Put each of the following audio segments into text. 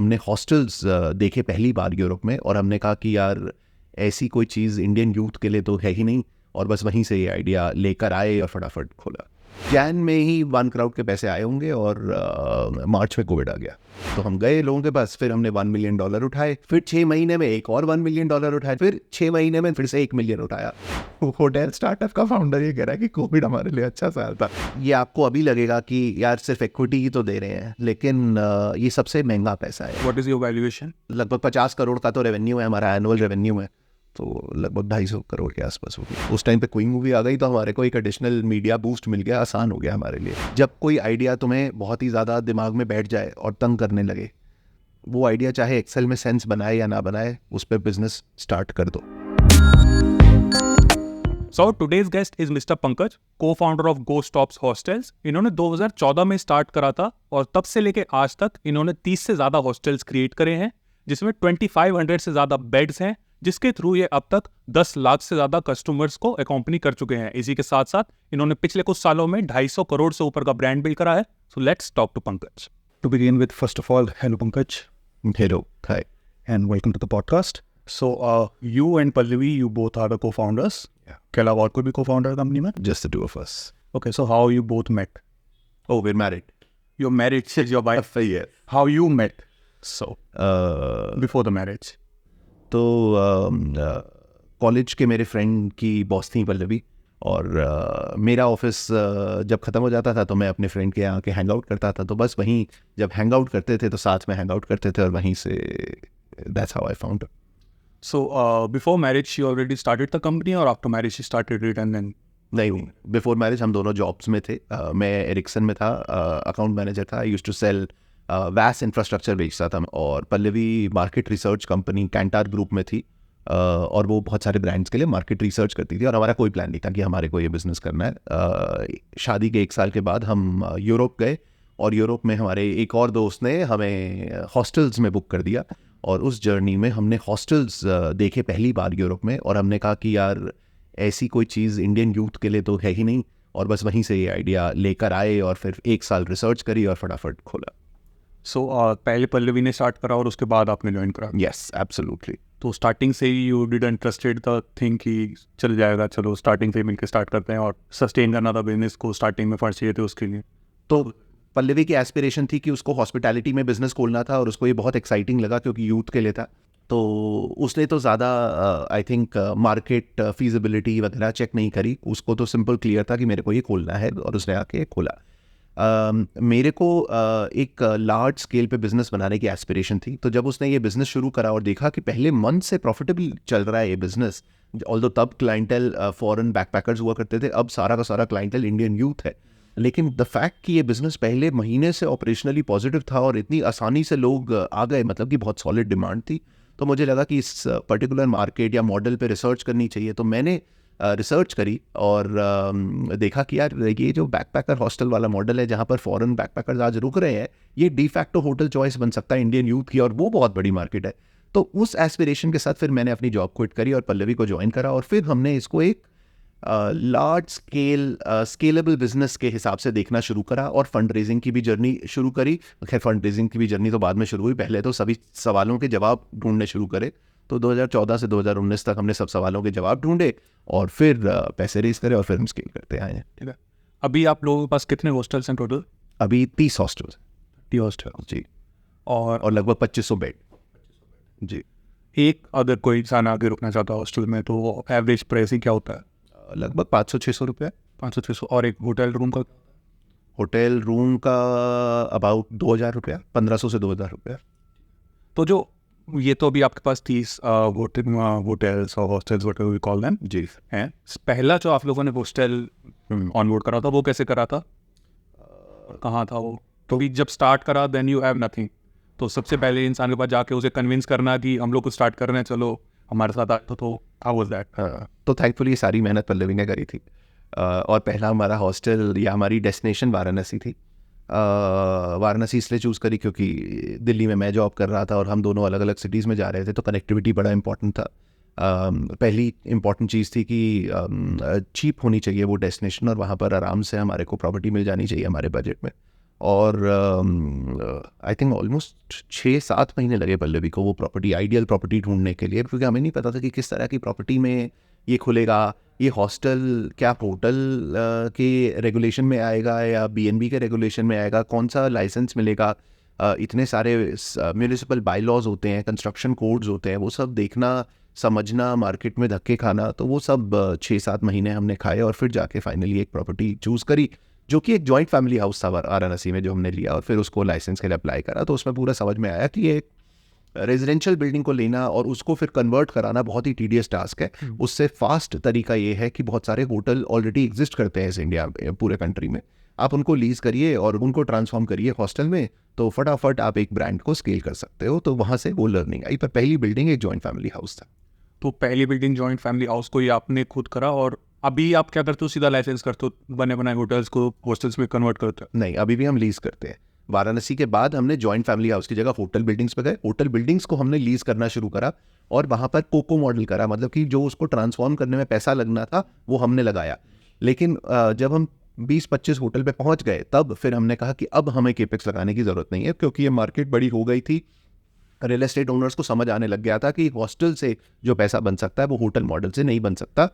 हमने हॉस्टल्स देखे पहली बार यूरोप में, और हमने कहा कि यार ऐसी कोई चीज़ इंडियन यूथ के लिए तो है ही नहीं, और बस वहीं से ये आइडिया लेकर आए और फटाफट खोला। जैन में ही 1 करोड़ के पैसे आए होंगे और मार्च में कोविड आ गया, तो हम गए लोगों के पास, फिर हमने $1 मिलियन उठाए, फिर 6 महीने में एक और $1 मिलियन उठाए, फिर 6 महीने में फिर से 1 मिलियन उठाया। होटल स्टार्टअप का फाउंडर ये कह रहा है कि कोविड हमारे लिए अच्छा साल था। ये आपको अभी लगेगा कि यार सिर्फ इक्विटी ही तो दे रहे हैं, लेकिन ये सबसे महंगा पैसा है। What is your valuation? लगभग 50 करोड़ का तो रेवेन्यू है, हमारा एनुअल रेवेन्यू है, तो लगभग 250 करोड़ के आसपास होगी। उस टाइम पे कोई मूवी आ गई तो हमारे को एक एडिशनल मीडिया बूस्ट मिल गया, आसान हो गया हमारे लिए। जब कोई आइडिया तुम्हें बहुत ही ज़्यादा दिमाग में बैठ जाए और तंग करने लगे, वो आइडिया चाहे एक्सेल में सेंस बनाए या ना बनाए, उस पर बिजनेस स्टार्ट कर दो। So today's guest is Mr. Pankaj, co-founder of Go Stops Hostels. इन्होंने 2014 में स्टार्ट करा था और तब से लेके आज तक इन्होंने 30 से ज़्यादा हॉस्टल्स क्रिएट करे हैं, जिसमें 2500 से ज़्यादा बेड्स हैं, जिसके थ्रू ये अब तक 10 लाख से ज़्यादा कस्टमर्स को अकॉम्पनी कर चुके हैं। इसी के साथ साथ इन्होंने पिछले कुछ सालों में 250 करोड़ से ऊपर का ब्रांड बिल्ड करा है। So let's talk to Pankaj. To begin with, first of all, hello Pankaj, hello, hi, and welcome to the podcast. So, you and Pallavi, you both are the co-founders. Yeah. के अलावा और कोई भी co-founder company में? Just the two of us. Okay, so how you both met? Oh, we are married. You're married, says your wife. Yeah. How you met? So, before the marriage. तो college के मेरे friend की boss थी पल्लवी, और मेरा office जब ख़त्म हो जाता था तो मैं अपने फ्रेंड के यहाँ के हैंग आउट करता था, तो बस वहीं जब हैंग आउट करते थे तो साथ में हैंग आउट करते थे, और वहीं से that's how I found. So before marriage she already started the company or after marriage she started it and then? नहीं, बिफोर मैरिज हम दोनों जॉब्स में थे। मैं एरिक्सन में था, अकाउंट मैनेजर था। आई यूज्ड टू सेल वैस इंफ्रास्ट्रक्चर बेचता था, और Pallavi market research company कैंटार group में थी, और वो बहुत सारे ब्रांड्स के लिए मार्केट रिसर्च करती थी, और हमारा कोई प्लान नहीं था कि हमारे को ये बिज़नेस करना है। शादी के 1 साल के बाद हम यूरोप गए, और यूरोप में हमारे एक और दोस्त ने हमें हॉस्टल्स में बुक कर दिया, और उस जर्नी में हमने हॉस्टल्स देखे पहली बार यूरोप में, और हमने कहा कि यार ऐसी कोई चीज़ इंडियन यूथ के लिए तो है ही नहीं, और बस वहीं से ये आइडिया लेकर आए और फिर 1 साल रिसर्च करी और फटाफट खोला। So पहले पल्लवी ने स्टार्ट करा और उसके बाद आपने ज्वाइन करा? Yes, absolutely. तो स्टार्टिंग से ही you didn't trusted the thing कि चल जाएगा, चलो स्टार्टिंग से मिलकर स्टार्ट करते हैं, और सस्टेन करना था बिजनेस को, स्टार्टिंग में फंड्स चाहिए थे उसके लिए? तो पल्लवी की एस्पिरेशन थी कि उसको हॉस्पिटैलिटी में बिजनेस खोलना था, और उसको ये बहुत एक्साइटिंग लगा क्योंकि यूथ के लिए था। तो उसने तो ज़्यादा आई थिंक मार्केट फीजिबिलिटी वगैरह चेक नहीं करी, उसको तो सिंपल क्लियर था कि मेरे को ये खोलना है, और उसने आके खोला। मेरे को एक लार्ज स्केल पे बिज़नेस बनाने की एस्पिरेशन थी, तो जब उसने ये बिज़नेस शुरू करा और देखा कि पहले मंथ से प्रॉफिटेबल चल रहा है ये बिज़नेस, ऑल्दो तब क्लाइंटेल फॉरेन बैकपैकर्स हुआ करते थे, अब सारा का सारा क्लाइंटेल इंडियन यूथ है, लेकिन द फैक्ट कि ये बिज़नेस पहले महीने से ऑपरेशनली पॉजिटिव था और इतनी आसानी से लोग आ गए, मतलब कि बहुत सॉलिड डिमांड थी, तो मुझे लगा कि इस पर्टिकुलर मार्केट या मॉडल पे रिसर्च करनी चाहिए। तो मैंने रिसर्च करी और देखा कि यार ये जो बैकपैकर हॉस्टल वाला मॉडल है, जहाँ पर फॉरेन बैकपैकर्स आज रुक रहे हैं, ये डी फैक्टो होटल चॉइस बन सकता है इंडियन यूथ की, और वो बहुत बड़ी मार्केट है। तो उस एस्पिरेशन के साथ फिर मैंने अपनी जॉब क्विट करी और पल्लवी को ज्वाइन करा, और फिर हमने इसको एक लार्ज स्केल स्केलेबल बिजनेस के हिसाब से देखना शुरू करा, और फंड रेजिंग की भी जर्नी शुरू करी। खैर फंड रेजिंग की भी जर्नी तो बाद में शुरू हुई, पहले तो सभी सवालों के जवाब ढूंढने शुरू करे। तो 2014 से 2019 तक हमने सब सवालों के जवाब ढूंढे, और फिर पैसे रेज करे, और फिर हम स्केल करते आए हैं। ठीक है, अभी आप लोगों के पास कितने हॉस्टल्स हैं टोटल? अभी 30 हॉस्टल्स। 30 हॉस्टल जी, और लगभग 2500 बेड। जी, एक अगर कोई इंसान आगे रुकना चाहता है हॉस्टल में, तो एवरेज प्राइस ही क्या होता है? लगभग 500-600 रुपये। 500-600। और एक होटल रूम का? होटल रूम का अबाउट 2000 रुपया, 1500 से 2000 रुपया। तो जो ये तो अभी आपके पास 30 होटल्स और hostels what we call them जी हैं। पहला जो आप लोगों ने हॉस्टल ऑनबोर्ड करा था वो कैसे करा था, कहाँ था वो? तो भी जब स्टार्ट करा देन यू हैव नथिंग, तो सबसे पहले इंसान के पास जाके उसे कन्विंस करना कि हम लोग को स्टार्ट कर रहे हैं, चलो हमारे साथ आए, तो हाउ वाज दैट? तो थैंकफुली सारी मेहनत पल्लवी ने करी थी, और पहला हमारा हॉस्टल या हमारी डेस्टिनेशन वाराणसी थी। वाराणसी इसलिए चूज़ करी क्योंकि दिल्ली में मैं जॉब कर रहा था और हम दोनों अलग अलग सिटीज़ में जा रहे थे, तो कनेक्टिविटी बड़ा इंपॉर्टेंट था। पहली इंपॉर्टेंट चीज़ थी कि चीप होनी चाहिए वो डेस्टिनेशन, और वहाँ पर आराम से हमारे को प्रॉपर्टी मिल जानी चाहिए हमारे बजट में। और आई थिंक ऑलमोस्ट 6-7 महीने लगे पल्लवी को वो प्रॉपर्टी, आइडियल प्रॉपर्टी ढूंढने के लिए, क्योंकि हमें नहीं पता था कि किस तरह की प्रॉपर्टी में ये खुलेगा, ये हॉस्टल क्या होटल के रेगुलेशन में आएगा या बीएनबी के रेगुलेशन में आएगा, कौन सा लाइसेंस मिलेगा, इतने सारे म्यूनिसिपल बाईलॉज होते हैं, कंस्ट्रक्शन कोड्स होते हैं, वो सब देखना, समझना, मार्केट में धक्के खाना, तो वो सब 6-7 महीने हमने खाए और फिर जाके फाइनली एक प्रॉपर्टी चूज़ करी जो कि एक जॉइंट फैमिली हाउस था वाराणसी में जो हमने लिया, और फिर उसको लाइसेंस के लिए अप्लाई करा। तो उसमें पूरा समझ में आया कि ये रेजिडेंशियल बिल्डिंग को लेना और उसको फिर कन्वर्ट कराना बहुत ही टीडियस टास्क है। उससे फास्ट तरीका ये है कि बहुत सारे होटल ऑलरेडी एग्जिस्ट करते हैं इस इंडिया पूरे कंट्री में, आप उनको लीज करिए और उनको ट्रांसफॉर्म करिए हॉस्टल में, तो फटाफट आप एक ब्रांड को स्केल कर सकते हो। तो वहाँ से वो लर्निंग आई, पर पहली बिल्डिंग एक जॉइंट फैमिली हाउस था। तो पहली बिल्डिंग जॉइंट फैमिली हाउस को ही आपने खुद करा, और अभी आप क्या करते हो, सीधा लाइसेंस करते हो, बने बनाए होटल्स को हॉस्टल्स में कन्वर्ट करते हो? नहीं, अभी भी हम लीज करते हैं। वाराणसी के बाद हमने जॉइंट फैमिली हाउस की जगह होटल बिल्डिंग्स पे गए, होटल बिल्डिंग्स को हमने लीज करना शुरू करा और वहाँ पर कोको मॉडल करा, मतलब कि जो उसको ट्रांसफॉर्म करने में पैसा लगना था वो हमने लगाया। लेकिन जब हम 20-25 होटल पे पहुँच गए तब फिर हमने कहा कि अब हमें केपेक्स लगाने की ज़रूरत नहीं है, क्योंकि ये मार्केट बड़ी हो गई थी, रियल एस्टेट ओनर्स को समझ आने लग गया था कि हॉस्टल से जो पैसा बन सकता है वो होटल मॉडल से नहीं बन सकता।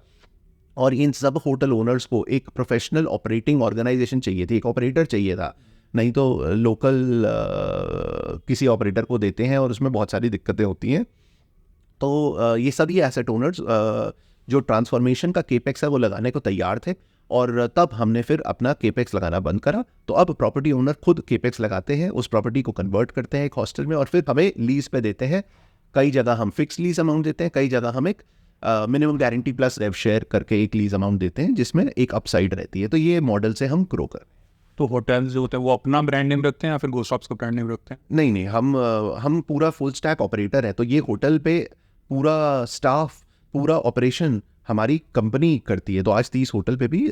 और इन सब होटल ओनर्स को एक प्रोफेशनल ऑपरेटिंग ऑर्गेनाइजेशन चाहिए थी, एक ऑपरेटर चाहिए था, नहीं तो लोकल किसी ऑपरेटर को देते हैं और उसमें बहुत सारी दिक्कतें होती हैं। तो ये सभी एसेट ओनर्स जो ट्रांसफॉर्मेशन का केपेक्स है वो लगाने को तैयार थे, और तब हमने फिर अपना केपेक्स लगाना बंद करा। तो अब प्रॉपर्टी ओनर खुद केपेक्स लगाते हैं, उस प्रॉपर्टी को कन्वर्ट करते हैं एक हॉस्टल में और फिर हमें लीज पे देते हैं। कई जगह हम फिक्स लीज अमाउंट देते हैं, कई जगह हम एक मिनिमम गारंटी प्लस रेव शेयर करके एक लीज अमाउंट देते हैं जिसमें एक अपसाइड रहती है। तो ये मॉडल से हम ग्रो कर। तो होटल्स जो होते हैं वो अपना ब्रांड नेम रखते हैं या फिर गोस्ट शॉप्स का ब्रांड नेम रखते हैं? नहीं, हम पूरा फुल स्टैक ऑपरेटर है। तो ये होटल पे पूरा स्टाफ, पूरा ऑपरेशन हमारी कंपनी करती है। तो आज 30 होटल पे भी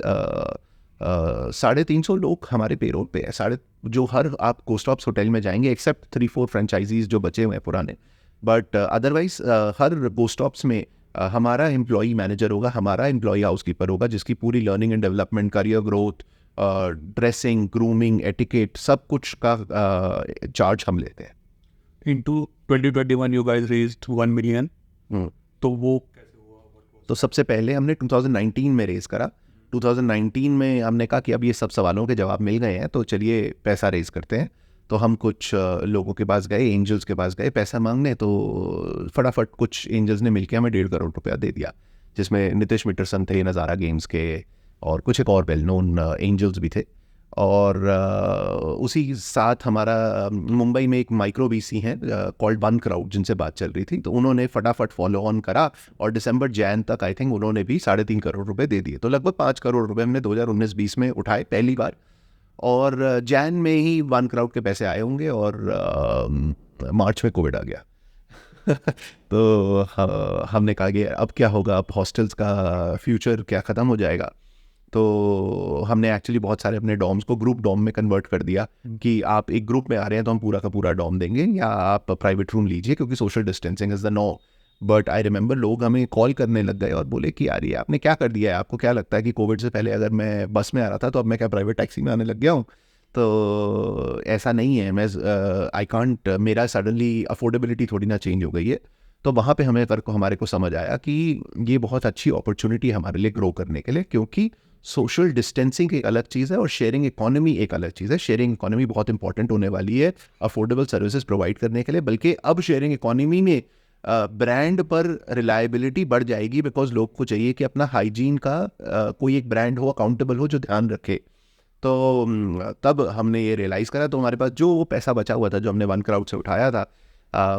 350 लोग हमारे पेरोल पे है। जो हर आप गोस्ट शॉप्स होटल में जाएंगे, एक्सेप्ट 3-4 फ्रेंचाइजीज जो बचे हुए हैं पुराने, but otherwise her ghost shops में हमारा एम्प्लॉई मैनेजर होगा, हमारा एम्प्लॉई हाउस कीपर होगा, जिसकी पूरी learning and development, career growth, dressing, grooming, etiquette, सब कुछ का चार्ज हम लेते हैं। Into 2021 you guys raised 1 million. तो वो तो सबसे पहले हमने 2019 में रेज करा। 2019 में हमने कहा कि अब ये सब सवालों के जवाब मिल गए हैं, तो चलिए पैसा रेज करते हैं। तो हम कुछ लोगों के पास गए, एंजल्स के पास गए पैसा मांगने। तो फटाफट कुछ एंजल्स ने मिलकर हमें 1.5 करोड़ रुपया दे दिया, जिसमें नितिश मिटरसन थे नज़ारा गेम्स के, और कुछ एक और वेल नोन एंजल्स भी थे। और उसी साथ हमारा मुंबई में एक माइक्रो वीसी हैं कॉल्ड वन क्राउड, जिनसे बात चल रही थी, तो उन्होंने फटाफट फॉलो ऑन करा और दिसंबर जैन तक आई थिंक उन्होंने भी 3.5 करोड़ रुपए दे दिए। तो लगभग 5 करोड़ रुपए हमने 2019-20 में उठाए पहली बार, और जैन में ही वन क्राउड के पैसे आए होंगे, और मार्च में कोविड आ गया। तो हमने कहा कि अब क्या होगा, अब हॉस्टल्स का फ्यूचर क्या ख़त्म हो जाएगा। तो हमने एक्चुअली बहुत सारे अपने डॉम्स को ग्रुप डॉम में कन्वर्ट कर दिया कि आप एक ग्रुप में आ रहे हैं तो हम पूरा का पूरा डॉम देंगे, या आप प्राइवेट रूम लीजिए, क्योंकि सोशल डिस्टेंसिंग इज़ द नो। बट आई रिमेंबर लोग हमें कॉल करने लग गए और बोले कि यार ये आपने क्या कर दिया है, आपको क्या लगता है कि कोविड से पहले अगर मैं बस में आ रहा था तो अब मैं क्या प्राइवेट टैक्सी में आने लग गया हूँ? तो ऐसा नहीं है, मैं आई कांट, मेरा सडनली अफोर्डेबिलिटी थोड़ी ना चेंज हो गई है। तो वहाँ पे हमारे को समझ आया कि ये बहुत अच्छी अपॉर्चुनिटी है हमारे लिए ग्रो करने के लिए, क्योंकि सोशल डिस्टेंसिंग एक अलग चीज़ है और शेयरिंग इकोनॉमी एक अलग चीज़ है। शेयरिंग इकोनॉमी बहुत इंपॉर्टेंट होने वाली है अफोर्डेबल सर्विसेज प्रोवाइड करने के लिए, बल्कि अब शेयरिंग इकोनॉमी में ब्रांड पर रिलायबिलिटी बढ़ जाएगी, बिकॉज लोग को चाहिए कि अपना हाइजीन का कोई एक ब्रांड हो, अकाउंटेबल हो, जो ध्यान रखे। तो तब हमने ये रियलाइज़ करा। तो हमारे पास जो वो पैसा बचा हुआ था जो हमने वन क्राउड से उठाया था,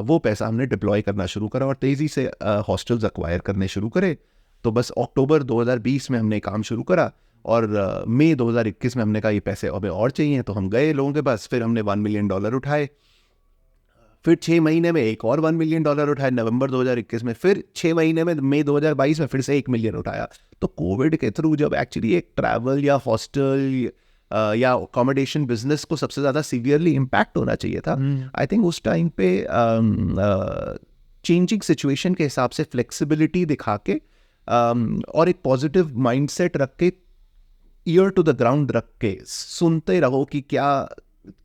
वो पैसा हमने डिप्लॉय करना शुरू करा और तेज़ी से हॉस्टल्स एक्वायर करने शुरू करे। तो बस अक्टूबर 2020 में हमने काम शुरू करा, और मई 2021 में हमने कहा ये पैसे हमें और चाहिए, तो हम गए लोगों के पास, फिर हमने $1 मिलियन उठाए। फिर 6 महीने में एक और $1 मिलियन उठाए नवंबर 2021 में, फिर 6 महीने में मई 2022 में फिर से 1 मिलियन उठाया। तो कोविड के थ्रू जब एक्चुअली एक ट्रैवल या हॉस्टल या अकोमोडेशन बिजनेस को सबसे ज़्यादा सीवियरली इम्पैक्ट होना चाहिए था, आई थिंक उस टाइम पे चेंजिंग सिचुएशन के हिसाब से फ्लेक्सिबिलिटी दिखा के और एक पॉजिटिव माइंडसेट रख के, ईयर टू द ग्राउंड रख के सुनते रहो कि क्या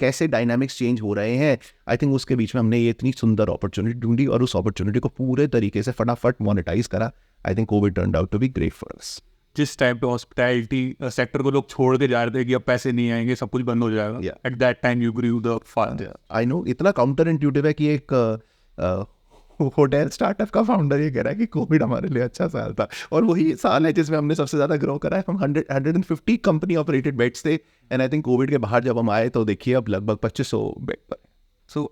कैसे डायनामिक्स चेंज हो रहे हैं, आई थिंक उसके बीच में हमने ये इतनी सुंदर अपॉर्चुनिटी ढूंढी और उस अपॉर्चुनिटी को पूरे तरीके से फटाफट मोनेटाइज करा. I think COVID turned out to be great for us. जिस टाइम पे हॉस्पिटैलिटी सेक्टर को लोग छोड़ के जा रहे थे कि अब पैसे नहीं आएंगे, सब कुछ बंद हो जाएगा, Yeah. At that time you grew the fund. I know इतना काउंटर इंट्यूटिव है कि एक होटल स्टार्टअप का फाउंडर ये कह रहा है कि कोविड हमारे लिए अच्छा साल था, और वही साल है जिसमें हमने सबसे ज़्यादा ग्रो करा है. हम 150 कंपनी ऑपरेटेड बेड्स थे, एंड आई थिंक कोविड के बाहर जब हम आए तो देखिए अब लगभग 2500 बेड पर. So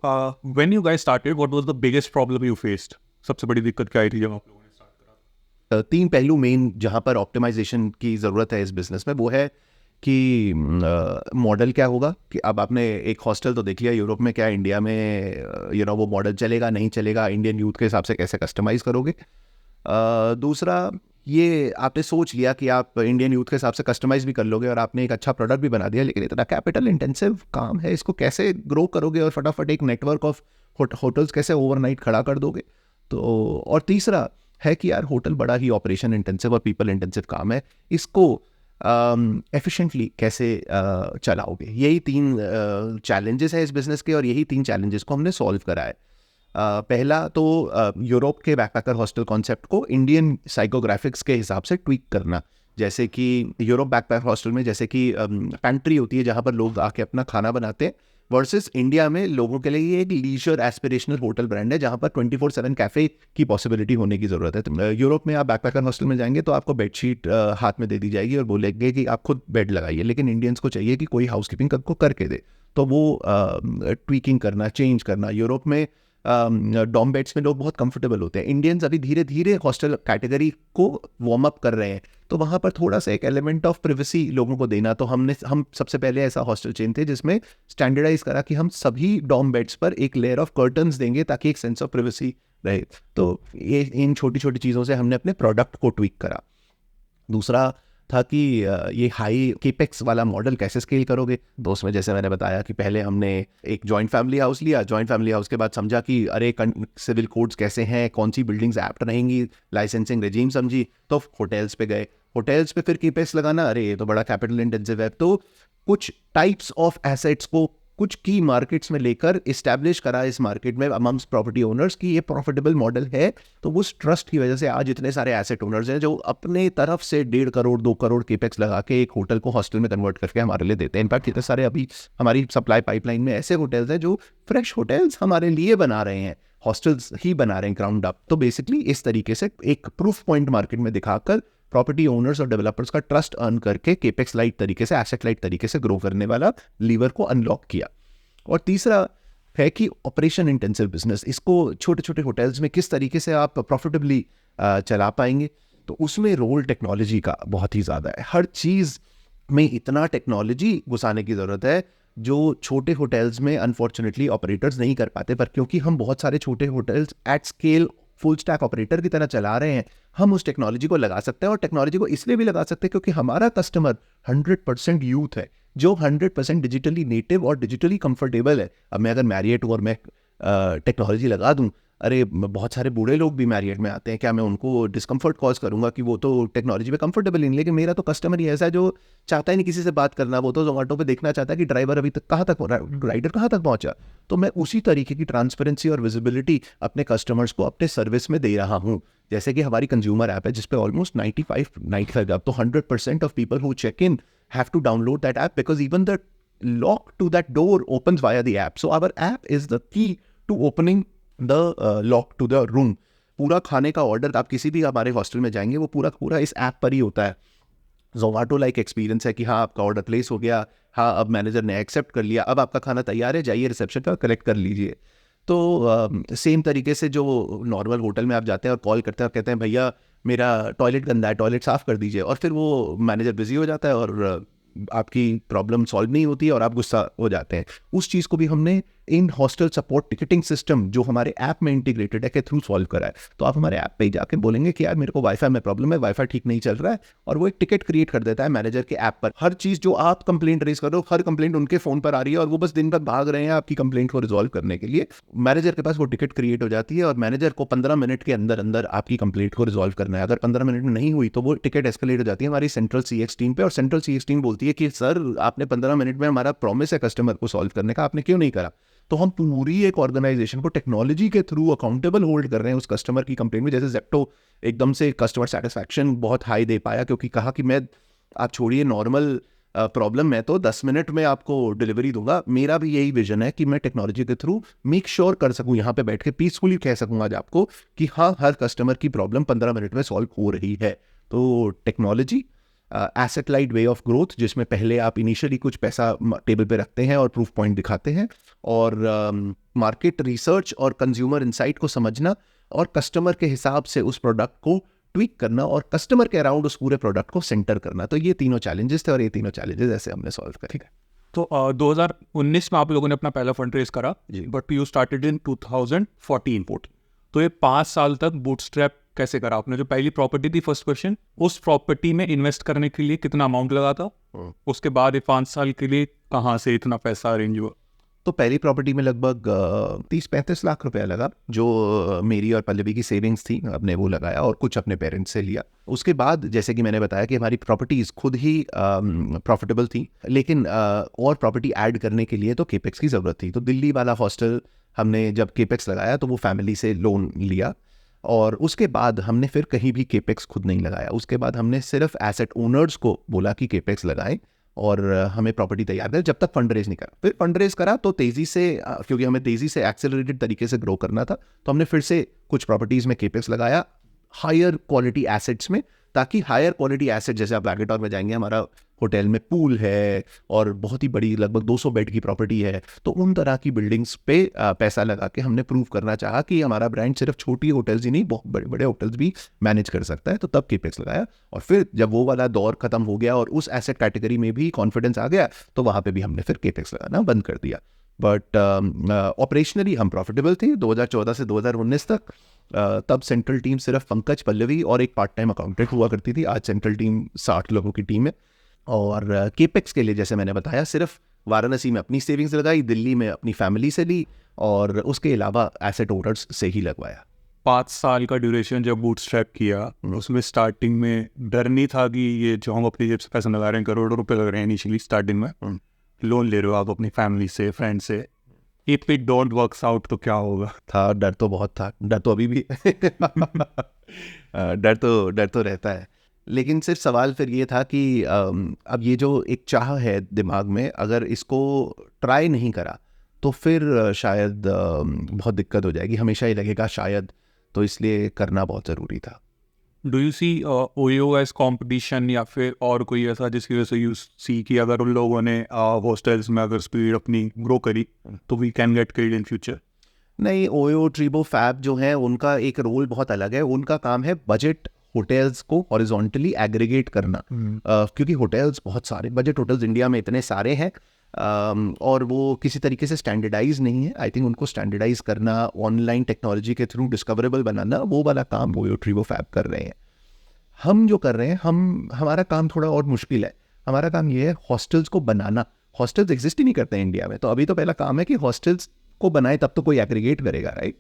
when you guys started, what was the biggest problem you faced? सबसे बड़ी दिक्कत क्या आई थी जब आप लोगों ने स्टार्ट करा? 3 पहलू मेन जहाँ पर ऑप्टिमाइजेशन की ज़रूरत है इस बिजनेस में, वो है कि मॉडल क्या होगा. कि अब आपने एक हॉस्टल तो देख लिया यूरोप में, क्या इंडिया में वो मॉडल चलेगा नहीं चलेगा, इंडियन यूथ के हिसाब से कैसे कस्टमाइज़ करोगे. दूसरा ये आपने सोच लिया कि आप इंडियन यूथ के हिसाब से कस्टमाइज़ भी कर लोगे और आपने एक अच्छा प्रोडक्ट भी बना दिया, लेकिन इतना कैपिटल इंटेंसिव काम है, इसको कैसे ग्रो करोगे और फटाफट एक नेटवर्क ऑफ होटल्स कैसे ओवरनाइट खड़ा कर दोगे. तो और तीसरा है कि यार होटल बड़ा ही ऑपरेशन इंटेंसिव और पीपल इंटेंसिव काम है, इसको एफिशिएंटली कैसे चलाओगे. यही 3 चैलेंजेस हैं इस बिज़नेस के, और यही 3 चैलेंजेस को हमने सॉल्व करा है. पहला तो यूरोप के बैकपैकर हॉस्टल कॉन्सेप्ट को इंडियन साइकोग्राफिक्स के हिसाब से ट्वीक करना. जैसे कि यूरोप बैकपैकर हॉस्टल में जैसे कि पैंट्री होती है जहाँ पर लोग आके अपना खाना बनाते हैं, वर्सेस इंडिया में लोगों के लिए ये एक लीजर एस्पिरेशनल होटल ब्रांड है जहाँ पर 24/7 कैफ़े की पॉसिबिलिटी होने की ज़रूरत है. तो यूरोप में आप बैकपैकर हॉस्टल में जाएंगे तो आपको बेडशीट हाथ में दे दी जाएगी और बोलेंगे कि आप खुद बेड लगाइए, लेकिन इंडियंस को चाहिए कि कोई हाउसकीपिंग को करके दे. तो वो ट्वीकिंग करना, चेंज करना. यूरोप में डॉम बेड्स में लोग बहुत कंफर्टेबल होते हैं, इंडियंस अभी धीरे धीरे हॉस्टल कैटेगरी को वार्म अप कर रहे हैं, तो वहाँ पर थोड़ा सा एक एलिमेंट ऑफ प्रिवेसी लोगों को देना. तो हम सबसे पहले ऐसा हॉस्टल चेन थे जिसमें स्टैंडर्डाइज करा कि हम सभी डॉम बेड्स पर एक लेयर ऑफ कर्टन्स देंगे ताकि एक सेंस ऑफ प्रिवेसी रहे. तो ये इन छोटी छोटी चीज़ों से हमने अपने प्रोडक्ट को ट्वीक करा. दूसरा था कि ये हाई केपेक्स वाला मॉडल कैसे स्केल करोगे. तो उसमें जैसे मैंने बताया कि पहले हमने एक जॉइंट फैमिली हाउस लिया, जॉइंट फैमिली हाउस के बाद समझा कि अरे सिविल कोड्स कैसे हैं, कौन सी बिल्डिंग्स एप्ट रहेंगी, लाइसेंसिंग रेजीम समझी, तो होटल्स पे गए. होटल्स पे फिर केपेक्स लगाना, अरे ये तो बड़ा कैपिटल इंटेंसिव है. तो कुछ टाइप्स ऑफ एसेट्स को कुछ की मार्केट्स में लेकर इस्टेब्लिश करा इस मार्केट में अमंग्स प्रॉपर्टी ओनर्स की ये प्रॉफिटेबल मॉडल है. तो उस ट्रस्ट की वजह से आज इतने सारे एसेट ओनर्स हैं जो अपने तरफ से 1.5 करोड़ 2 करोड़ केपेक्स लगा के एक होटल को हॉस्टल में कन्वर्ट करके हमारे लिए देते हैं. इनफैक्ट इतने सारे अभी हमारी सप्लाई पाइपलाइन में ऐसे होटल्स हैं जो फ्रेश होटल्स हमारे लिए बना रहे हैं, हॉस्टल्स ही बना रहे हैं ग्राउंड अप. तो बेसिकली इस तरीके से एक प्रूफ पॉइंट मार्केट में दिखाकर प्रॉपर्टी ओनर्स और डेवलपर्स का ट्रस्ट अर्न करके केपेक्स लाइट तरीके से, एसेट लाइट तरीके से ग्रो करने वाला लीवर को अनलॉक किया. और तीसरा है कि ऑपरेशन इंटेंसिव बिजनेस, इसको छोटे छोटे होटल्स में किस तरीके से आप प्रॉफिटेबली चला पाएंगे. तो उसमें रोल टेक्नोलॉजी का बहुत ही ज़्यादा है. हर चीज़ में इतना टेक्नोलॉजी घुसाने की ज़रूरत है जो छोटे होटल्स में अनफॉर्चुनेटली ऑपरेटर्स नहीं कर पाते. पर क्योंकि हम बहुत सारे छोटे hotels at scale full stack operator की तरह चला रहे हैं, हम उस टेक्नोलॉजी को लगा सकते हैं. और टेक्नोलॉजी को इसलिए भी लगा सकते हैं क्योंकि हमारा कस्टमर 100% यूथ है जो 100% डिजिटली नेटिव और डिजिटली कंफर्टेबल है. अब मैं अगर मैरिएट और मैं टेक्नोलॉजी लगा दूं, अरे बहुत सारे बूढ़े लोग भी मैरिएट में आते हैं, क्या मैं उनको डिस्कम्फर्ट कॉज करूंगा कि वो तो टेक्नोलॉजी पे कंफर्टेबल ही नहीं. लेकिन मेरा तो कस्टमर ही ऐसा है जो चाहता ही नहीं किसी से बात करना, वो तो जोमेटो पे देखना चाहता है कि ड्राइवर अभी तक राइडर कहाँ तक पहुंचा. तो मैं उसी तरीके की ट्रांसपेरेंसी और विजिबिलिटी अपने कस्टमर्स को अपने सर्विस में दे रहा हूँ. जैसे कि हमारी कंज्यूमर ऐप है जिसपे ऑलमोस्ट 95 अब तो 100% of people who check in have to download that app because even the lock to that door opens via the app. So our app is the key to opening the lock to the room. पूरा खाने का order आप किसी भी हमारे hostel में जाएंगे वो पूरा इस ऐप पर ही होता है. जोमेटो लाइक एक्सपीरियंस है कि हाँ आपका ऑर्डर प्लेस हो गया, हाँ अब मैनेजर ने एक्सेप्ट कर लिया, अब आपका खाना तैयार है, जाइए रिसेप्शन पर कलेक्ट कर लीजिए. तो सेम तरीके से जो नॉर्मल होटल में आप जाते हैं और कॉल करते हैं और कहते हैं भैया मेरा टॉयलेट गंदा है, टॉयलेट साफ़ कर दीजिए, और फिर वो मैनेजर बिजी हो जाता है और आपकी प्रॉब्लम सॉल्व नहीं होती और आप गुस्सा हो जाते हैं. उस चीज़ को भी हमने in hostel support ticketing system जो हमारे ऐप में इंटीग्रेटेड है के थ्रू सॉल्व करा है। तो आप हमारे ऐप पे ही जाके बोलेंगे कि यार मेरे को वाईफाई में प्रॉब्लम है, वाईफाई ठीक नहीं चल रहा है, और वो एक टिकट क्रिएट कर देता है मैनेजर के ऐप पर। हर चीज़ जो आप कंप्लेंट रेज कर रहे हो, हर कंप्लेंट उनके फ़ोन पर आ रही है और वो बस दिन भर भाग रहे हैं आपकी कंप्लेंट को रिजॉल्व करने के लिए। मैनेजर के पास वो टिकट क्रिएट हो जाती है और मैनेजर को 15 मिनट के अंदर अंदर आपकी कंप्लेंट को रिजॉल्व करना है। अगर 15 मिनट में नहीं हुई तो वो टिकट एस्केलेट हो जाती है हमारी सेंट्रल CX टीम पे, और सेंट्रल CX टीम बोलती है कि सर आपने 15 मिनट में हमारा प्रॉमिस है कस्टमर को सॉल्व करने का, आपने क्यों नहीं करा। तो हम पूरी एक ऑर्गेनाइजेशन को टेक्नोलॉजी के थ्रू अकाउंटेबल होल्ड कर रहे हैं उस कस्टमर की कंप्लेंट में। जैसे जेप्टो एकदम से कस्टमर सेटिस्फैक्शन बहुत हाई दे पाया, क्योंकि कहा कि मैं, आप छोड़िए नॉर्मल प्रॉब्लम है तो 10 मिनट में आपको डिलीवरी दूंगा। मेरा भी यही विजन है कि मैं टेक्नोलॉजी के थ्रू मेक श्योर कर सकूं, यहाँ पे बैठ के पीसफुली कह सकूं आज आपको कि हाँ, हर कस्टमर की प्रॉब्लम 15 मिनट में सॉल्व हो रही है। तो technology, asset light way of growth, जिसमें पहले आप इनिशियली कुछ पैसा टेबल पे रखते हैं और प्रूफ पॉइंट दिखाते हैं, और मार्केट रिसर्च और कंज्यूमर इंसाइट को समझना और कस्टमर के हिसाब से उस प्रोडक्ट को ट्वीक करना और कस्टमर के अराउंड उस पूरे प्रोडक्ट को सेंटर करना। तो ये तीनों चैलेंजेस थे और ये तीनों चैलेंजेस ऐसे हमने सॉल्व करे। ठीक है, तो 2019 में आप लोगों ने अपना पहला फंड रेज करा, बट यू स्टार्टेड इन 2014। तो ये 5 साल तक बूटस्ट्रैप कैसे करा आपने? जो पहली प्रॉपर्टी थी, फर्स्ट क्वेश्चन, उस प्रॉपर्टी में इन्वेस्ट करने के लिए कितना अमाउंट लगा था? उसके बाद ये 5 साल के लिए कहाँ से इतना पैसा अरेंज हुआ? तो पहली प्रॉपर्टी में लगभग 30-35 लाख रुपया लगा, जो मेरी और पल्लवी की सेविंग्स थी, हमने वो लगाया और कुछ अपने पेरेंट्स से लिया। उसके बाद जैसे कि मैंने बताया कि हमारी प्रॉपर्टीज़ खुद ही प्रॉफिटेबल थी, लेकिन और प्रॉपर्टी ऐड करने के लिए तो केपेक्स की ज़रूरत थी। तो दिल्ली वाला हॉस्टल हमने जब केपेक्स लगाया तो वो फैमिली से लोन लिया, और उसके बाद हमने फिर कहीं भी केपेक्स खुद नहीं लगाया। उसके बाद हमने सिर्फ एसेट ओनर्स को बोला कि केपेक्स लगाएं और हमें प्रॉपर्टी तैयार करें, जब तक फंड रेज नहीं करा। फिर फंड रेज करा तो तेज़ी से, क्योंकि हमें तेज़ी से एक्सेलरेटेड तरीके से ग्रो करना था, तो हमने फिर से कुछ प्रॉपर्टीज़ में केपेक्स लगाया हायर क्वालिटी एसेट्स में, ताकि हायर क्वालिटी एसेट, जैसे आप वैगेटॉर में जाएंगे, हमारा होटल में पूल है और बहुत ही बड़ी लगभग 200 बेड की प्रॉपर्टी है, तो उन तरह की बिल्डिंग्स पे पैसा लगा के हमने प्रूव करना चाहा कि हमारा ब्रांड सिर्फ छोटी होटल्स ही नहीं, बहुत बड़े बड़े होटल्स भी मैनेज कर सकता है। तो तब केपेक्स लगाया, और फिर जब वो वाला दौर खत्म हो गया और उस एसेट कैटेगरी में भी कॉन्फिडेंस आ गया, तो वहाँ पे भी हमने फिर केपेक्स लगाना बंद कर दिया। बट ऑपरेशनली हम प्रॉफिटेबल थे 2014 से 2019 तक। तब सेंट्रल टीम सिर्फ पंकज, पल्लवी और एक पार्ट टाइम अकाउंटेंट हुआ करती थी। आज सेंट्रल टीम 60 लोगों की टीम है, और केपेक्स के लिए जैसे मैंने बताया, सिर्फ वाराणसी में अपनी सेविंग्स लगाई, दिल्ली में अपनी फैमिली से ली, और उसके अलावा एसेट ओनर्स से ही लगवाया। 5 साल का ड्यूरेशन जब बूटस्ट्रैप किया, उसमें स्टार्टिंग में डर नहीं था कि ये जो हम अपनी जेब से पैसा लगा रहे हैं, करोड़ों रुपए लग रहे हैं इनिशियली स्टार्टिंग में, लोन ले रहे हो आप अपनी फैमिली से, फ्रेंड से, if it don't works out तो क्या होगा? था, डर तो बहुत था, डर तो अभी भी डर तो रहता है, लेकिन सिर्फ सवाल फिर ये था कि अब ये जो एक चाह है दिमाग में, अगर इसको ट्राई नहीं करा तो फिर शायद बहुत दिक्कत हो जाएगी, हमेशा ही लगेगा शायद, तो इसलिए करना बहुत ज़रूरी था। Do you see OYO as competition, या फिर और कोई ऐसा जिसकी वजह से यू सी कि अगर उन लोगों ने हॉस्टल्स में अगर स्पीड अपनी ग्रो करी तो we can get killed in future? नहीं, ओयो, ट्रिबो, फैब जो है उनका एक रोल बहुत अलग है। उनका काम है बजट होटल्स को हॉरिजॉन्टली एग्रीगेट करना, क्योंकि होटल्स बहुत सारे, बजट होटल्स इंडिया में इतने सारे हैं, और वो किसी तरीके से स्टैंडर्डाइज नहीं है। आई थिंक उनको स्टैंडर्डाइज करना, ऑनलाइन टेक्नोलॉजी के थ्रू डिस्कवरेबल बनाना, वो वाला काम ओयो, ट्रिबो, फैब कर रहे हैं। हम जो कर रहे हैं, हमारा काम थोड़ा और मुश्किल है। हमारा काम ये है हॉस्टल्स को बनाना। हॉस्टल्स एग्जिस्ट ही नहीं करते हैं इंडिया में, तो अभी तो पहला काम है कि हॉस्टल्स को बनाए, तब तो कोई एग्रीगेट करेगा, राइट?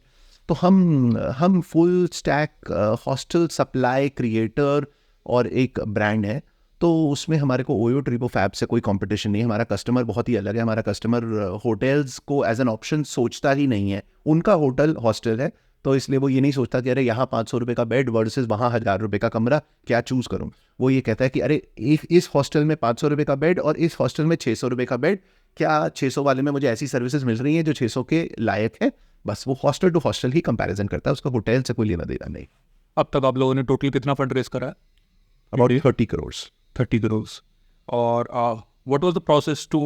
तो हम full stack hostel supply creator और एक ब्रांड है, तो उसमें हमारे को ओयो, ट्रिबो, फैब से कोई कंपटीशन नहीं है। हमारा कस्टमर बहुत ही अलग है। हमारा कस्टमर होटल्स को एज एन ऑप्शन सोचता ही नहीं है। उनका होटल हॉस्टल है, तो इसलिए वो ये नहीं सोचता कि अरे यहाँ 500 रुपये का बेड वर्सेस वहाँ 1000 रुपये का कमरा, क्या चूज़ करूँ। वो ये कहता है कि अरे इस हॉस्टल में 500 रुपये का बेड और इस हॉस्टल में 600 रुपये का बेड, क्या 600 वाले में मुझे ऐसी सर्विसेज मिल रही हैं जो 600 के लायक है? बस वो हॉस्टल टू हॉस्टल ही कंपैरिजन करता है, उसका होटल से कोई लेना देना नहीं। अब तक आप लोगों ने टोटल कितना फंड रेज करा है? अबाउट 30 करोड़। 30 करोड़। और what was the process to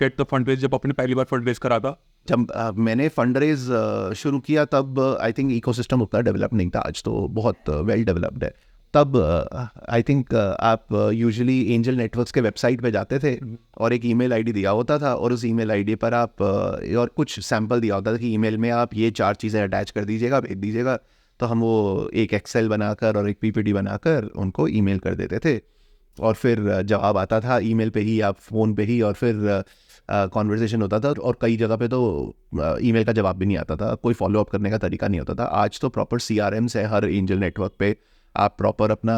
get the fund raise? जब आपने पहली बार फंड रेज करा था, जब मैंने फंड रेज शुरू किया, तब आई थिंक इकोसिस्टम उतना डेवलप नहीं था। आज तो बहुत वेल डेवलप्ड है। तब आई थिंक आप यूजुअली एंजल नेटवर्क्स के वेबसाइट पे जाते थे और एक ईमेल आईडी दिया होता था, और उस ईमेल आईडी पर आप और कुछ सैंपल दिया होता था कि ईमेल में आप ये 4 चीज़ें अटैच कर दीजिएगा, भेज दीजिएगा। तो हम वो एक एक्सेल बनाकर और एक पीपीटी बनाकर उनको ईमेल कर देते थे, और फिर जवाब आता था ईमेल पे ही या फ़ोन पे ही, और फिर कॉन्वर्सेशन होता था। और कई जगह पे तो ईमेल का जवाब भी नहीं आता था, कोई फॉलो अप करने का तरीका नहीं होता था। आज तो प्रॉपर CRMs है हर एंजल नेटवर्क पे, आप प्रॉपर अपना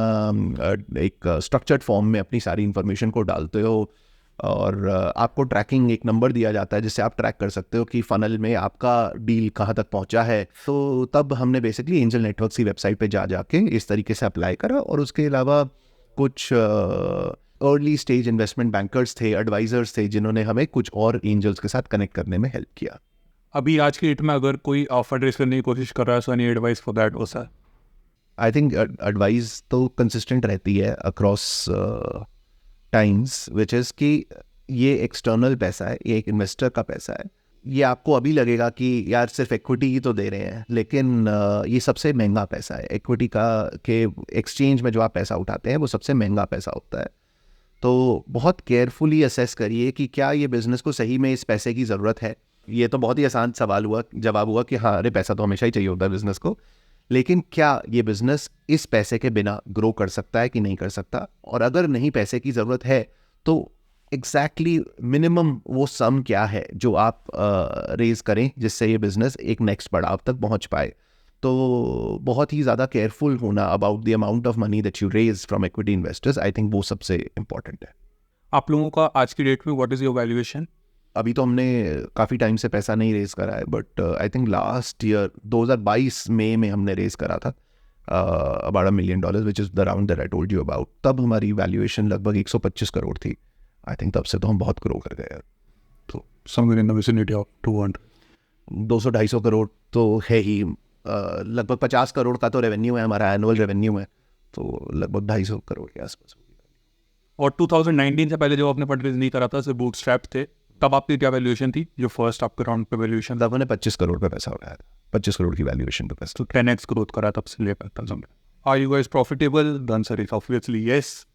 एक स्ट्रक्चर्ड फॉर्म में अपनी सारी इन्फॉर्मेशन को डालते हो, और आपको ट्रैकिंग एक नंबर दिया जाता है जिससे आप ट्रैक कर सकते हो कि फनल में आपका डील कहाँ तक पहुँचा है। तो तब हमने बेसिकली एंजल नेटवर्क्स की वेबसाइट पे जाके इस तरीके से अप्लाई करा, और उसके अलावा कुछ अर्ली स्टेज इन्वेस्टमेंट बैंकर्स थे, एडवाइजर्स थे, जिन्होंने हमें कुछ और एंजल्स के साथ कनेक्ट करने में हेल्प किया। अभी आज की डेट में अगर कोई फंड रेज करने की कोशिश कर रहा है, so any advice for that sir? I think advice तो कंसिस्टेंट रहती है अक्रॉस टाइम्स, विच इज़ कि ये एक्सटर्नल पैसा है, ये एक इन्वेस्टर का पैसा है। ये आपको अभी लगेगा कि यार सिर्फ इक्विटी ही तो दे रहे हैं, लेकिन ये सबसे महंगा पैसा है। इक्विटी का के एक्सचेंज में जो आप पैसा उठाते हैं वो सबसे महंगा पैसा होता है। तो बहुत केयरफुली असेस करिए कि क्या ये बिज़नेस को सही में इस पैसे की ज़रूरत है। ये तो बहुत ही आसान जवाब हुआ कि हाँ, अरे पैसा तो हमेशा ही चाहिए होता है बिज़नेस को, लेकिन क्या ये बिज़नेस इस पैसे के बिना ग्रो कर सकता है कि नहीं कर सकता। और अगर नहीं पैसे की ज़रूरत है तो एग्जैक्टली मिनिमम वो सम क्या है जो आप रेज़ करें जिससे ये बिज़नेस एक नेक्स्ट पड़ाव तक पहुंच पाए। तो बहुत ही ज़्यादा केयरफुल होना about the amount of money that you raise from equity investors, I think वो सबसे इम्पॉर्टेंट है। आप लोगों का आज की डेट में व्हाट इज़ योर वैल्यूएशन? अभी तो हमने काफ़ी टाइम से पैसा नहीं रेज़ करा है, but I think last year 2022 मई में हमने रेज़ करा था about $1 million, which is the round that I told you about. तब हमारी वैल्यूएशन लगभग 125 करोड़ थी। आई थिंक तब से तो हम बहुत ग्रो कर गए यार। So somewhere in the vicinity of 200. 200-250 crore तो है ही। लगभग 50 करोड़ का तो रेवेन्यू है, हमारा एनुअल रेवेन्यू है, तो लगभग 250 करोड़ के आसपास। और 2019 से पहले जब आपने फंड रेज नहीं करा था, सिर्फ बूटस्ट्रैप थे, तब आपकी क्या वैल्यूएशन थी? जो फर्स्ट आपके राउंड पे वैल्यूएशन? तब हमने 25 करोड़ पे पैसा उठाया था, 25 करोड़ की वैल्यूएशन पे पैसा। तो 10x ग्रोथ करा तब से लेकर तब तक। Are you guys profitable? The answer is obviously yes.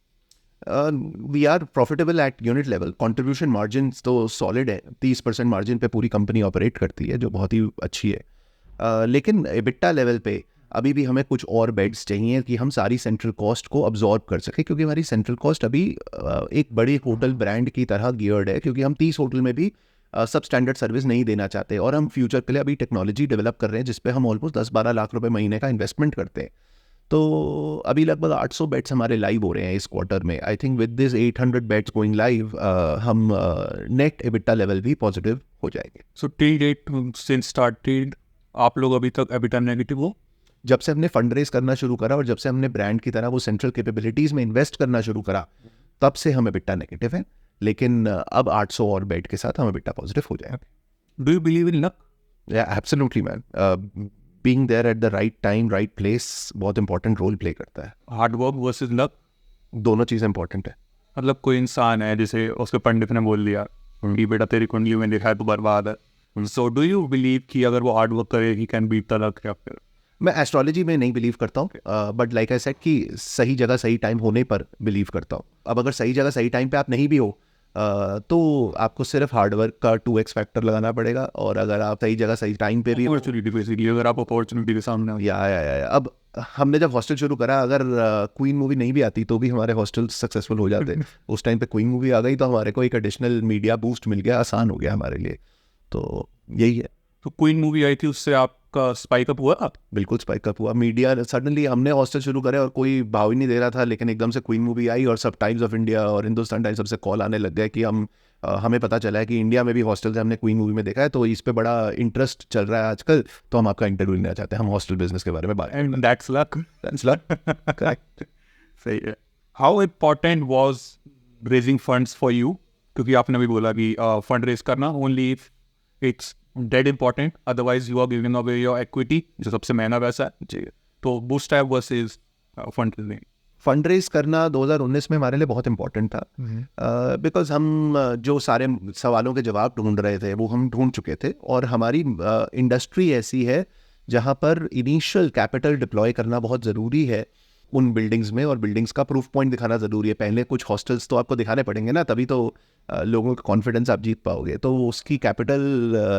We are profitable at unit level. Contribution margin तो सॉलिड है, 30% मार्जिन पे पूरी कंपनी ऑपरेट करती है, जो बहुत ही अच्छी है। लेकिन एबिटा लेवल पे अभी भी हमें कुछ और बेड्स चाहिए कि हम सारी सेंट्रल कॉस्ट को अब्जॉर्ब कर सकें, क्योंकि हमारी सेंट्रल कॉस्ट अभी एक बड़ी होटल ब्रांड की तरह गियर्ड है, क्योंकि हम 30 होटल में भी सब स्टैंडर्ड सर्विस नहीं देना चाहते, और हम फ्यूचर के लिए अभी टेक्नोलॉजी डेवलप कर रहे हैं जिसपे हम ऑलमोस्ट 10-12 लाख रुपए महीने का इन्वेस्टमेंट करते हैं। तो अभी लगभग 800 बेड्स हमारे लाइव हो रहे हैं इस क्वार्टर में। I think with this 800 beds going live हम नेट एबिटा लेवल भी पॉजिटिव हो जाएंगे। So till date since started आप लोग अभी तक एबिटा नेगेटिव हो? जब से हमने फंड रेज करना शुरू करा और जब से हमने ब्रांड की तरह वो सेंट्रल कैपेबिलिटीज़ में इन्वेस्ट करना शुरू करा, तब से हम एबिटा नेगेटिव है, लेकिन अब 800 और बेड के साथ हम एबिटा पॉजिटिव हो जाएंगे। Do you believe in luck? या absolutely man, being there at the right time right place बहुत इंपॉर्टेंट रोल प्ले करता है। Hard work versus luck? दोनों चीज़ें इंपॉर्टेंट है। मतलब कोई इंसान है, जैसे उसके पंडित ने बोल दिया कि बेटा तेरी कुंडली में लिखा है तो बर्बाद है, सो डू यू बिलीव कि अगर वो हार्ड वर्क करे ही कैन बीट द लक? या फिर मैं एस्ट्रोलॉजी में नहीं बिलीव करता हूँ, बट लाइक आई सेड कि सही जगह सही टाइम होने पर बिलीव करता हूँ। अब अगर सही जगह सही टाइम पे आप नहीं भी हो तो आपको सिर्फ हार्डवर्क का 2x फैक्टर लगाना पड़ेगा, और अगर आप सही जगह सही टाइम पे भी अपॉर्चुनिटी बेसिकली, अगर आप अपॉर्चुनिटी के सामने हो। या अब हमने जब हॉस्टल शुरू करा, अगर क्वीन मूवी नहीं भी आती तो भी हमारे हॉस्टल सक्सेसफुल हो जाते। उस टाइम पे क्वीन मूवी आ गई तो हमारे को एक एडिशनल मीडिया बूस्ट मिल गया, आसान हो गया हमारे लिए। तो यही है। तो क्वीन मूवी आई थी, उससे आपका स्पाइक अप हुआ? बिल्कुल स्पाइक अप हुआ। मीडिया सडनली, हमने हॉस्टल शुरू करे और कोई भाव ही नहीं दे रहा था, लेकिन एकदम से क्वीन मूवी आई और सब टाइम्स ऑफ इंडिया और हिंदुस्तान टाइम्स सबसे कॉल आने लग गए कि हमें पता चला है कि इंडिया में भी हॉस्टल से हमने क्वीन मूवी में देखा है, तो इस पे बड़ा इंटरेस्ट चल रहा है आजकल, तो हम आपका इंटरव्यू लेना चाहते हैं, हम हॉस्टल बिजनेस के बारे में बात। And that's luck. That's luck. Correct. सही है। How important was raising funds for you? क्योंकि आपने भी बोला कि फंड रेज करना only if it's dead important, otherwise you are giving away your equity, जो सबसे महंगा पैसा है। तो bootstrap versus fund raising. Fund raise करना 2019 में हमारे लिए बहुत इंपॉर्टेंट था, बिकॉज हम जो सारे सवालों के जवाब ढूंढ रहे थे वो हम ढूंढ चुके थे, और हमारी इंडस्ट्री ऐसी है जहाँ पर इनिशियल कैपिटल डिप्लॉय करना बहुत ज़रूरी है, उन बिल्डिंग्स में, और बिल्डिंग्स का प्रूफ पॉइंट दिखाना ज़रूरी है। पहले कुछ हॉस्टल्स तो आपको दिखाने पड़ेंगे ना, तभी तो लोगों का कॉन्फिडेंस आप जीत पाओगे। तो उसकी कैपिटल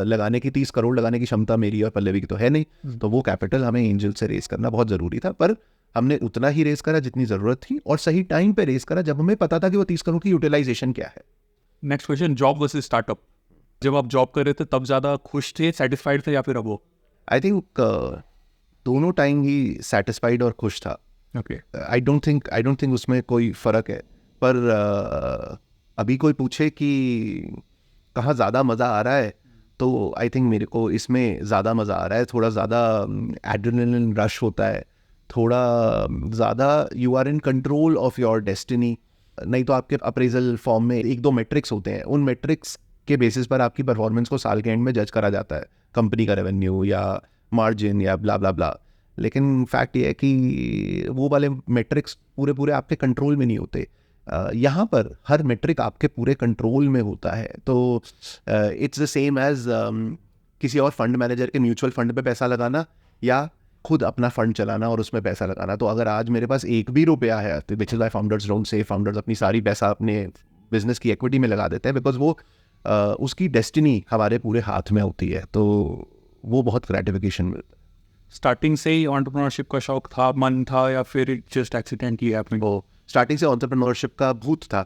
लगाने की 30 करोड़ लगाने की क्षमता मेरी और पल्लवी की तो है नहीं, तो वो कैपिटल हमें एंजल से रेस करना बहुत ज़रूरी था। पर हमने उतना ही रेस करा जितनी ज़रूरत थी, और सही टाइम पे रेस करा जब हमें पता था कि वो 30 करोड़ की यूटिलाइजेशन क्या है। Next question, job versus startup. जब आप जॉब कर रहे थे तब ज़्यादा खुश थे, सेटिस्फाइड थे, या फिर अब वो? आई थिंक दोनों टाइम ही सेटिस्फाइड और खुश था। ओके। आई डोंट थिंक उसमें कोई फ़र्क है। पर अभी कोई पूछे कि कहाँ ज़्यादा मज़ा आ रहा है, तो आई थिंक मेरे को इसमें ज़्यादा मज़ा आ रहा है। थोड़ा ज़्यादा एड्रेनलिन रश होता है, थोड़ा ज़्यादा you are in control of your destiny. नहीं तो आपके अप्रेजल फॉर्म में 1-2 मैट्रिक्स होते हैं, उन मैट्रिक्स के बेसिस पर आपकी परफॉर्मेंस को साल के एंड में जज करा जाता है, कंपनी का रेवेन्यू या मार्जिन या ब्ला ब्ला ब्ला। लेकिन फैक्ट ये है कि वो वाले मैट्रिक्स पूरे आपके कंट्रोल में नहीं होते। यहाँ पर हर मैट्रिक आपके पूरे कंट्रोल में होता है। तो इट्स द सेम एज किसी और फंड मैनेजर के म्यूचुअल फंड पे पैसा लगाना या खुद अपना फंड चलाना और उसमें पैसा लगाना। तो अगर आज मेरे पास एक भी रुपया है, तो which is why founders don't say, founders अपनी सारी पैसा अपने बिजनेस की इक्विटी में लगा देते हैं, बिकॉज वो उसकी डेस्टिनी हमारे पूरे हाथ में होती है। तो वो बहुत ग्रेटिफिकेशन मिलता है। स्टार्टिंग से ही एंटरप्रेन्योरशिप का शौक था, मन था, या फिर जस्ट एक्सीडेंटली हैपेंड? वो स्टार्टिंग से एंटरप्रेन्योरशिप का भूत था,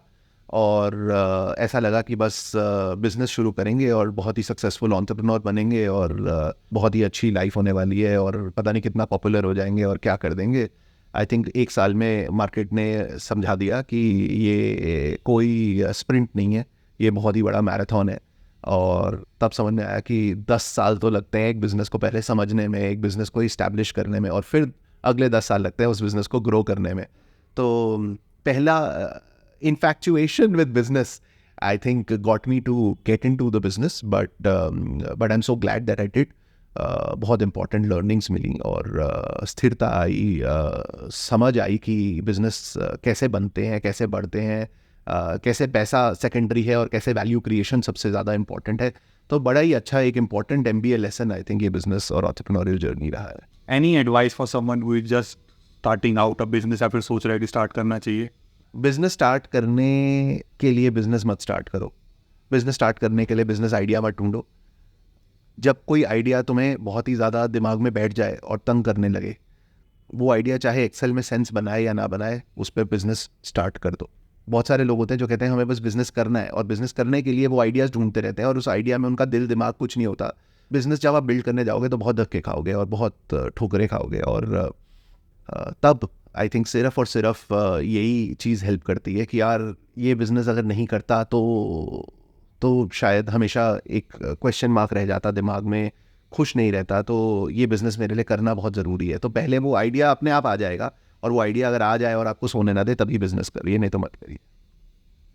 और ऐसा लगा कि बस बिजनेस शुरू करेंगे और बहुत ही सक्सेसफुल एंटरप्रेन्योर बनेंगे, और बहुत ही अच्छी लाइफ होने वाली है, और पता नहीं कितना पॉपुलर हो जाएंगे और क्या कर देंगे। आई थिंक 1 साल में मार्केट ने समझा दिया कि ये कोई स्प्रिंट नहीं है, ये बहुत ही बड़ा मैराथन है। और तब समझ में आया कि 10 साल तो लगते हैं एक बिज़नेस को पहले समझने में, एक बिज़नेस को इस्टेब्लिश करने में, और फिर अगले 10 साल लगते हैं उस बिज़नेस को ग्रो करने में। तो पहला infatuation with business, I think, got me to get into the business, but I'm so glad that I did. बहुत important learnings मिली, और स्थिरता आई, समझ आई कि बिजनेस कैसे बनते हैं, कैसे बढ़ते हैं, कैसे पैसा सेकेंडरी है और कैसे वैल्यू क्रिएशन सबसे ज़्यादा इंपॉर्टेंट है। तो बड़ा ही अच्छा एक important MBA lesson I think ये बिजनेस और एंटरप्रेन्योरियल जर्नी रहा है। Any advice for someone who is just starting out a business, या फिर सोच रहे हैं कि स्टार्ट करना चाहिए? बिजनेस स्टार्ट करने के लिए बिजनेस मत स्टार्ट करो। बिजनेस स्टार्ट करने के लिए बिजनेस आइडिया मत ढूंढो। जब कोई आइडिया तुम्हें बहुत ही ज़्यादा दिमाग में बैठ जाए और तंग करने लगे, वो आइडिया चाहे एक्सेल में सेंस बनाए या ना बनाए, उस पर बिजनेस स्टार्ट कर दो। बहुत सारे लोग होते हैं जो कहते हैं हमें बस बिजनेस करना है, और बिजनेस करने के लिए वो आइडियाज़ ढूंढते रहते हैं, और उस आइडिया में उनका दिल दिमाग कुछ नहीं होता। बिजनेस जब आप बिल्ड करने जाओगे तो बहुत धक्के खाओगे और बहुत ठोकरें खाओगे, और तब आई थिंक सिर्फ और सिर्फ यही चीज़ हेल्प करती है कि यार ये बिज़नेस अगर नहीं करता तो शायद हमेशा एक क्वेश्चन मार्क रह जाता दिमाग में, खुश नहीं रहता। तो ये बिज़नेस मेरे लिए करना बहुत ज़रूरी है। तो पहले वो आइडिया अपने आप आ जाएगा, और वो आइडिया अगर आ जाए और आपको सोने ना दे तभी बिज़नेस करिए, नहीं तो मत करिए।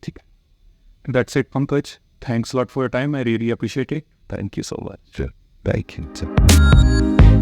ठीक है, that's it Pankaj, thanks lot for your time, I really appreciate it. Thank you so much. Thank you.